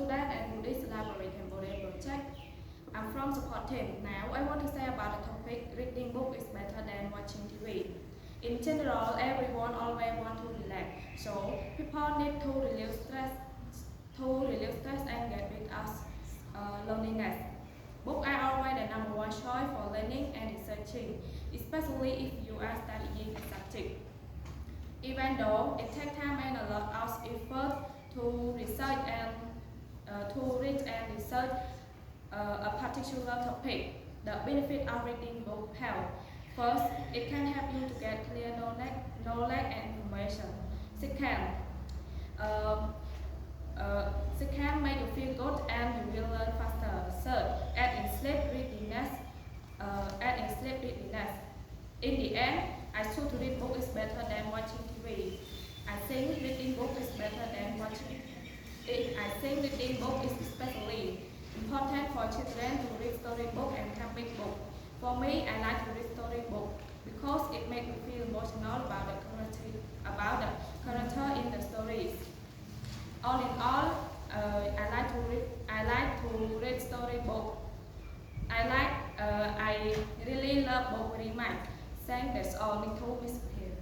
student and Buddhist Library Cambodia project. I'm from support team. Now I want to say about the topic reading book is better than watching TV. In general, everyone always want to relax, so people need to relieve stress and get rid of loneliness. Books are always the number one choice for learning and researching, especially if you are studying a subject. Even though it takes time and a lot of effort to research and to read and research a particular topic, the benefit of reading book help. First, it can help you to get clear knowledge and information. Second, make you feel good and you will learn faster. Third, add in sleep readiness. In the end, I choose to read book is better than watching TV. I think reading book is better than watching. I think reading book is especially important for children to read storybook and comic book. For me, I like to read storybook because it makes me feel emotional about the character in the stories. All in all, I like to read storybook. I really love book very much. Thanks. That's all. Me too, Miss Pierre.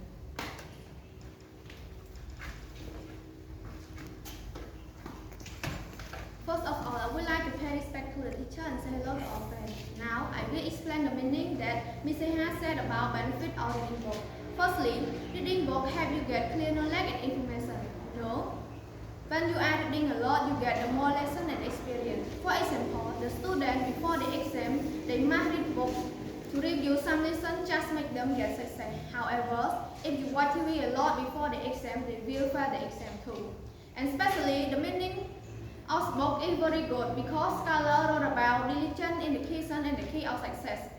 First of all, I would like to pay respect to the teacher and say hello to our friends. Now, I will explain the meaning that Miss Seha said about benefit of reading book. Firstly, reading book help you get clear knowledge and information. No? When you are reading a lot, you get more lesson and experience. For example, the student before the exam, they must read book to review some lesson just make them get success. However, if you watch TV a lot before the exam, they will fail the exam too. And especially the meaning of book is very good because scholar wrote about religion, education, and the key of success.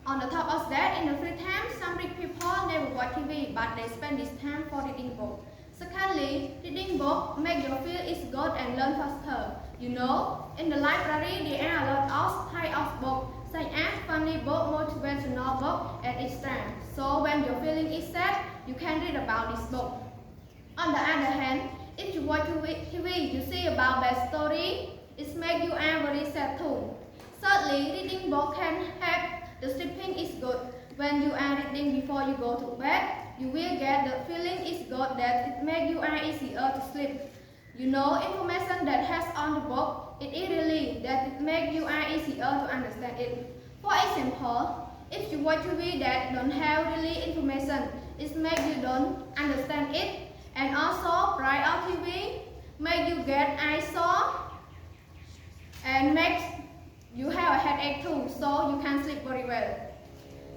On the top of that, in the free time, some rich people never watch TV, but they spend this time for reading book. Secondly, reading book make you feel it's good and learn faster. You know, in the library there are a lot of types of books, such as funny book, motivational book, and extra. So when you're feeling is sad, you can read about this book. On the other hand, if you watch TV, you see about bad story, it makes you very sad too. Thirdly, reading book can help the sleeping is good. When you are reading before you go to bed, you will get the feeling is good that it makes you easier to sleep. You know, information that has on the book, it is really that it makes you easier to understand it. For example, if you watch TV that don't have really information, it makes you don't understand it. And also, bright out TV make you get eye sore and makes you have a headache too, so you can sleep very well.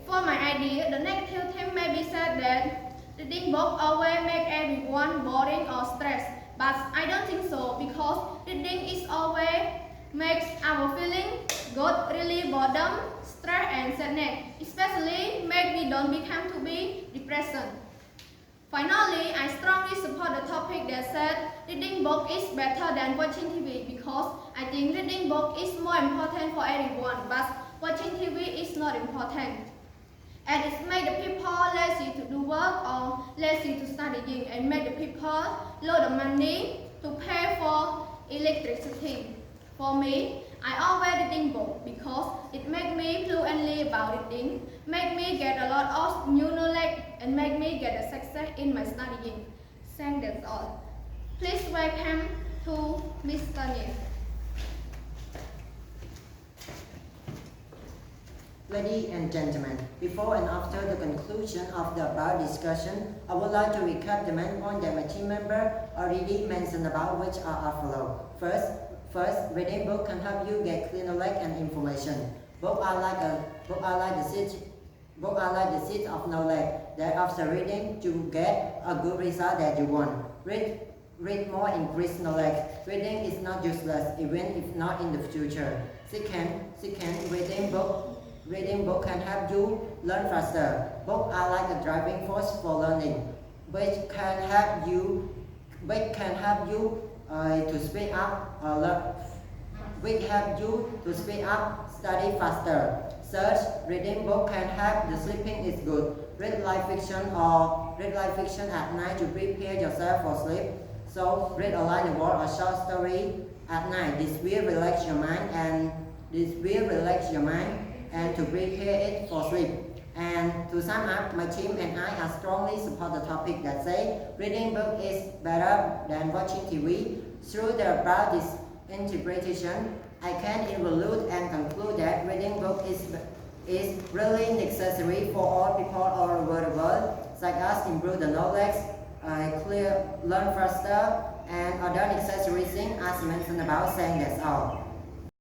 For my idea, the negative thing may be said that reading book always make everyone boring or stressed, but I don't think so because reading is always makes our feeling good, really boredom, stress and sadness, especially make we don't become to be depression. Finally, I strongly support the topic that said reading book is better than watching TV because I think reading book is more important for everyone, but watching TV is not important. And it makes the people lazy to do work or lazy to studying and make the people load the money to pay for electricity. For me, I always reading book because it makes me fluently about reading, make me get a lot of new knowledge and make me get a success in my studying. Thanks, that's all. Please welcome to Miss Tanya. Ladies and gentlemen, before and after the conclusion of the above discussion, I would like to recap the main points that my team member already mentioned about, which are as follows. First, reading book can help you get clear knowledge and information. Books are like the seeds of knowledge that after reading you get a good result that you want. Read more, increase knowledge. Reading is not useless, even if not in the future. Second, reading book can help you learn faster. Books are like a driving force for learning, which can help you to speed up, study faster. Third, reading book can help the sleeping is good. Read light fiction at night to prepare yourself for sleep. So read a line word or short story at night. This will relax your mind and to prepare it for sleep. And to sum up, my team and I are strongly support the topic that say reading book is better than watching TV. Through the broad interpretation, I can evaluate and conclude that reading book is really necessary for all people all over the world, such as improve the knowledge, learn faster, and other necessary things as mentioned about saying that's all.